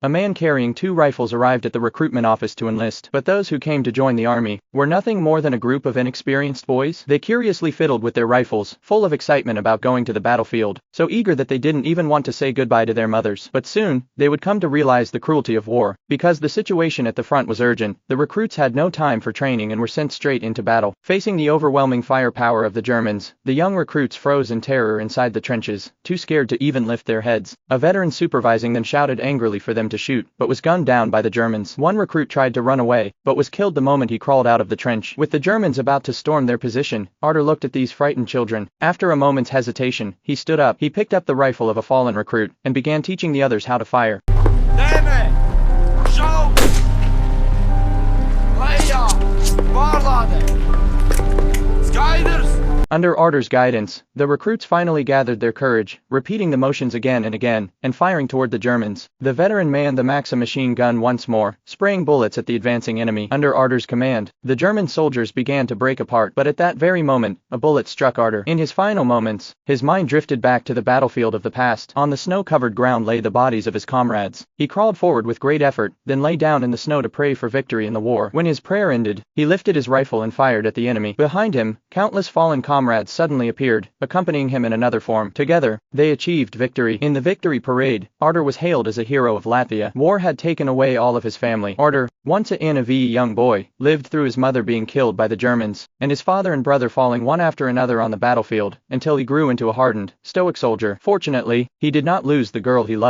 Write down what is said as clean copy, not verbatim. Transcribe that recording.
a man carrying 2 rifles arrived at the recruitment office to enlist. But those who came to join the army were nothing more than a group of inexperienced boys. They curiously fiddled with their rifles, full of excitement about going to the battlefield, so eager that they didn't even want to say goodbye to their mothers. But soon, they would come to realize the cruelty of war. Because the situation at the front was urgent, the recruits had no time for training and were sent straight into battle. Facing the overwhelming firepower of the Germans, the young recruits froze in terror inside the trenches, too scared to even lift their heads. A veteran supervising them shouted angrily for them to shoot, but was gunned down by the Germans. One recruit tried to run away, but was killed the moment he crawled out of the trench. With the Germans about to storm their position, Artur looked at these frightened children. After a moment's hesitation, he stood up. He picked up the rifle of a fallen recruit and began teaching the others how to fire. Under Artur's guidance, the recruits finally gathered their courage, repeating the motions again and again, and firing toward the Germans. The veteran manned the Maxim machine gun once more, spraying bullets at the advancing enemy. Under Artur's command, the German soldiers began to break apart, but at that very moment, a bullet struck Artur. In his final moments, his mind drifted back to the battlefield of the past. On the snow-covered ground lay the bodies of his comrades. He crawled forward with great effort, then lay down in the snow to pray for victory in the war. When his prayer ended, he lifted his rifle and fired at the enemy. Behind him, countless fallen comrades suddenly appeared, accompanying him in another form. Together, they achieved victory. In the victory parade, Artur was hailed as a hero of Latvia. War had taken away all of his family. Artur, once a NAV young boy, lived through his mother being killed by the Germans, and his father and brother falling one after another on the battlefield, until he grew into a hardened, stoic soldier. Fortunately, he did not lose the girl he loved.